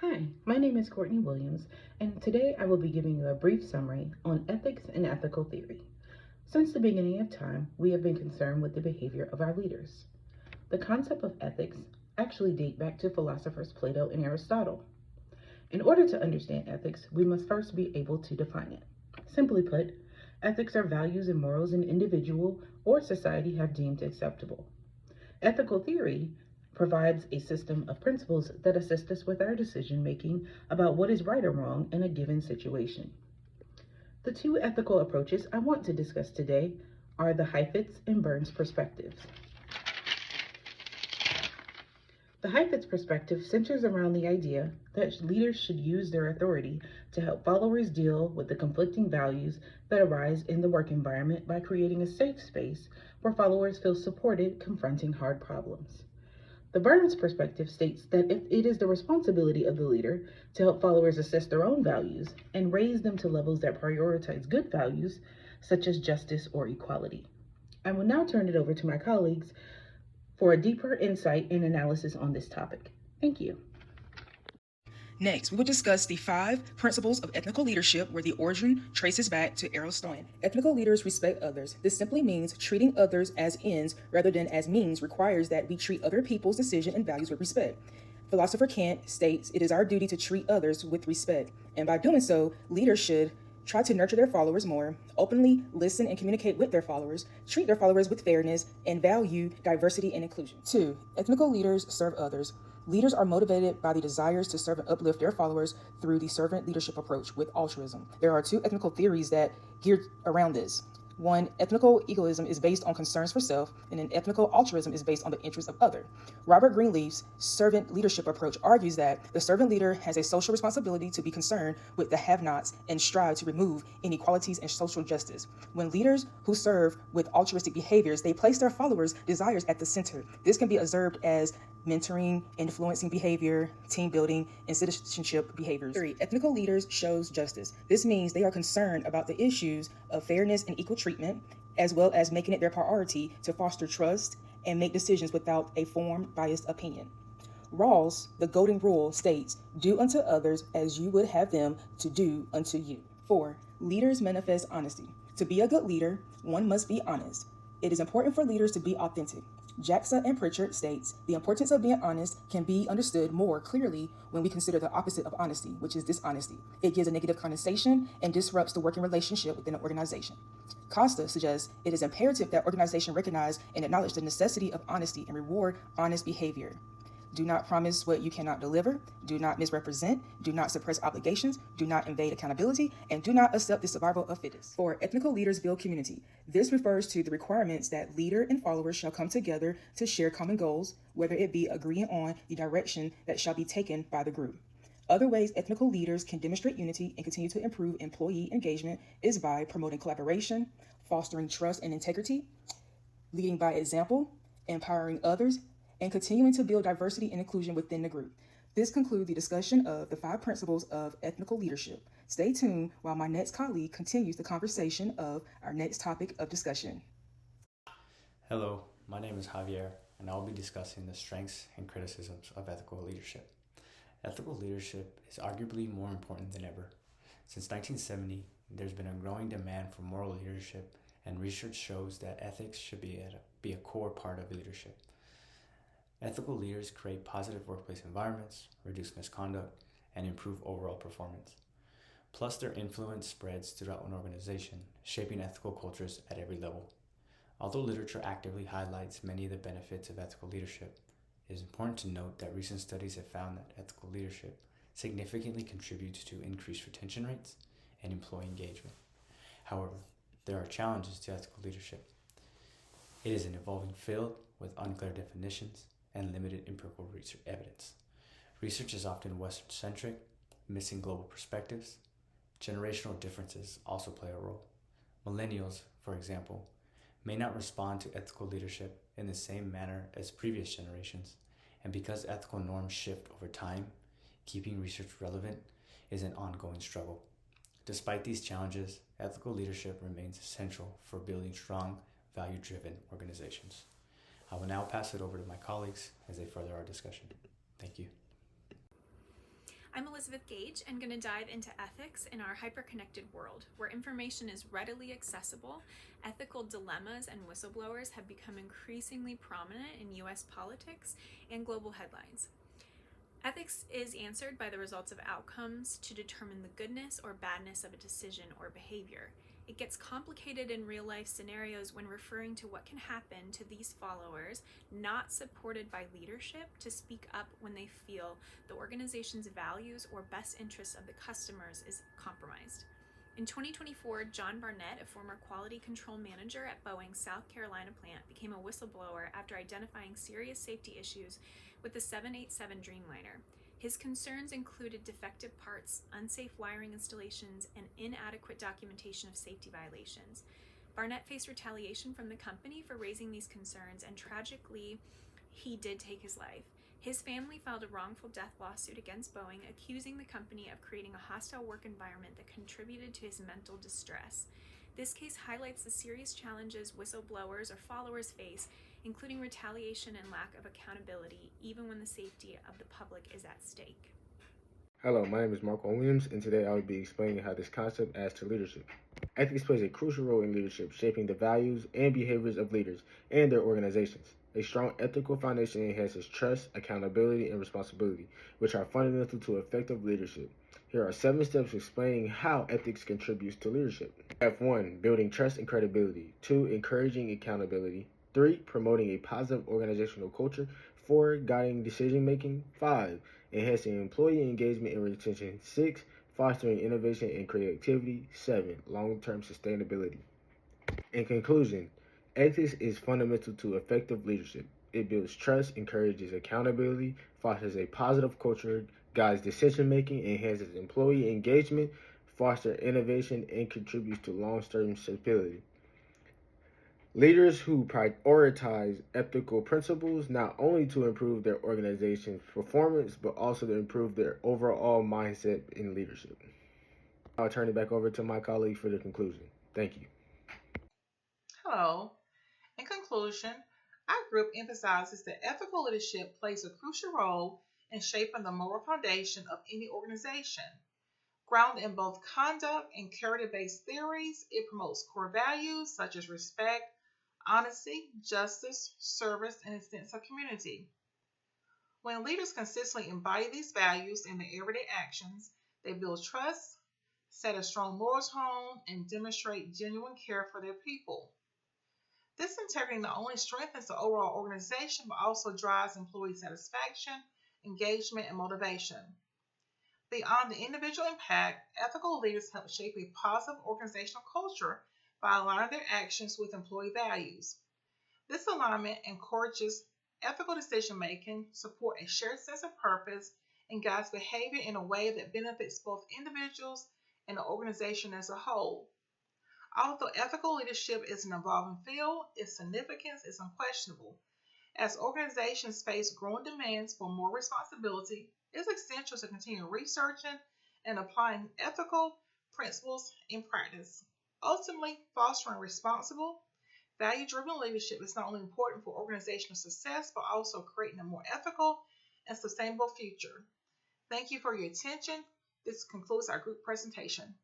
Hi, my name is Courtney Williams, and today I will be giving you a brief summary on ethics and ethical theory. Since the beginning of time, we have been concerned with the behavior of our leaders. The concept of ethics actually date back to philosophers Plato and Aristotle. In order to understand ethics, we must first be able to define it. Simply put, ethics are values and morals an individual or society have deemed acceptable. Ethical theory provides a system of principles that assist us with our decision making about what is right or wrong in a given situation. The two ethical approaches I want to discuss today are the Heifetz and Burns perspectives. The Heifetz perspective centers around the idea that leaders should use their authority to help followers deal with the conflicting values that arise in the work environment by creating a safe space where followers feel supported confronting hard problems. The Burns perspective states that it is the responsibility of the leader to help followers assess their own values and raise them to levels that prioritize good values such as justice or equality. I will now turn it over to my colleagues for a deeper insight and analysis on this topic. Thank you. Next, we will discuss the 5 principles of ethical leadership where the origin traces back to Aristotle. Ethical leaders respect others. This simply means treating others as ends rather than as means requires that we treat other people's decisions and values with respect. Philosopher Kant states it is our duty to treat others with respect, and by doing so, leaders should try to nurture their followers more, openly listen and communicate with their followers, treat their followers with fairness, and value diversity and inclusion. 2. Ethical leaders serve others. Leaders are motivated by the desires to serve and uplift their followers through the servant leadership approach with altruism. There are 2 ethical theories that gear around this. One, ethnical egoism is based on concerns for self, and an ethnical altruism is based on the interests of other. Robert Greenleaf's servant leadership approach argues that the servant leader has a social responsibility to be concerned with the have-nots and strive to remove inequalities and social justice. When leaders who serve with altruistic behaviors, they place their followers' desires at the center. This can be observed as mentoring, influencing behavior, team building, and citizenship behaviors. 3. Ethnical leaders shows justice. This means they are concerned about the issues of fairness and equal treatment, as well as making it their priority to foster trust and make decisions without a formed biased opinion. Rawls, the golden rule, states, do unto others as you would have them to do unto you. 4. Leaders manifest honesty. To be a good leader, one must be honest. It is important for leaders to be authentic. Jackson and Pritchard states, the importance of being honest can be understood more clearly when we consider the opposite of honesty, which is dishonesty. It gives a negative connotation and disrupts the working relationship within an organization. Costa suggests it is imperative that organizations recognize and acknowledge the necessity of honesty and reward honest behavior. Do not promise what you cannot deliver. Do not misrepresent. Do not suppress obligations. Do not invade accountability. And do not accept the survival of fittest. 4. Ethnical leaders build community. This refers to the requirements that leader and followers shall come together to share common goals, whether it be agreeing on the direction that shall be taken by the group. Other ways ethnical leaders can demonstrate unity and continue to improve employee engagement is by promoting collaboration, fostering trust and integrity, leading by example, empowering others, and continuing to build diversity and inclusion within the group. This concludes the discussion of the 5 principles of ethical leadership. Stay tuned while my next colleague continues the conversation of our next topic of discussion. Hello, my name is Javier, and I will be discussing the strengths and criticisms of ethical leadership. Ethical leadership is arguably more important than ever. Since 1970, there's been a growing demand for moral leadership, and research shows that ethics should be a core part of leadership. Ethical leaders create positive workplace environments, reduce misconduct, and improve overall performance. Plus, their influence spreads throughout an organization, shaping ethical cultures at every level. Although literature actively highlights many of the benefits of ethical leadership, it is important to note that recent studies have found that ethical leadership significantly contributes to increased retention rates and employee engagement. However, there are challenges to ethical leadership. It is an evolving field with unclear definitions and limited empirical research evidence. Research is often Western-centric, missing global perspectives. Generational differences also play a role. Millennials, for example, may not respond to ethical leadership in the same manner as previous generations, and because ethical norms shift over time, keeping research relevant is an ongoing struggle. Despite these challenges, ethical leadership remains essential for building strong, value-driven organizations. I will now pass it over to my colleagues as they further our discussion. Thank you. I'm Elizabeth Gage and going to dive into ethics in our hyper-connected world, where information is readily accessible. Ethical dilemmas and whistleblowers have become increasingly prominent in U.S. politics and global headlines. Ethics is answered by the results of outcomes to determine the goodness or badness of a decision or behavior. It gets complicated in real-life scenarios when referring to what can happen to these followers not supported by leadership to speak up when they feel the organization's values or best interests of the customers is compromised. In 2024, John Barnett, a former quality control manager at Boeing's South Carolina plant, became a whistleblower after identifying serious safety issues with the 787 Dreamliner. His concerns included defective parts, unsafe wiring installations, and inadequate documentation of safety violations. Barnett faced retaliation from the company for raising these concerns, and tragically, he did take his life. His family filed a wrongful death lawsuit against Boeing, accusing the company of creating a hostile work environment that contributed to his mental distress. This case highlights the serious challenges whistleblowers or followers face, including retaliation and lack of accountability, even when the safety of the public is at stake. Hello, my name is Marco Williams, and today I will be explaining how this concept adds to leadership. Ethics plays a crucial role in leadership, shaping the values and behaviors of leaders and their organizations. A strong ethical foundation enhances trust, accountability, and responsibility, which are fundamental to effective leadership. Here are 7 steps explaining how ethics contributes to leadership. F1. Building trust and credibility. 2. Encouraging accountability. 3. Promoting a positive organizational culture. 4. Guiding decision making. 5. Enhancing employee engagement and retention. 6. Fostering innovation and creativity. 7. Long-term sustainability. In conclusion, ethics is fundamental to effective leadership. It builds trust, encourages accountability, fosters a positive culture, guides decision making, enhances employee engagement, fosters innovation, and contributes to long-term stability. Leaders who prioritize ethical principles not only to improve their organization's performance, but also to improve their overall mindset in leadership. I'll turn it back over to my colleague for the conclusion. Thank you. Hello. In conclusion, our group emphasizes that ethical leadership plays a crucial role in shaping the moral foundation of any organization. Grounded in both conduct and character-based theories, it promotes core values such as respect, honesty, justice, service, and a sense of community. When leaders consistently embody these values in their everyday actions, they build trust, set a strong moral tone, and demonstrate genuine care for their people. This integrity not only strengthens the overall organization, but also drives employee satisfaction, engagement, and motivation. Beyond the individual impact, ethical leaders help shape a positive organizational culture by aligning their actions with employee values. This alignment encourages ethical decision making, support a shared sense of purpose, and guides behavior in a way that benefits both individuals and the organization as a whole. Although ethical leadership is an evolving field, its significance is unquestionable. As organizations face growing demands for more responsibility, it is essential to continue researching and applying ethical principles in practice. Ultimately, fostering responsible, value driven leadership is not only important for organizational success, but also creating a more ethical and sustainable future. Thank you for your attention. This concludes our group presentation.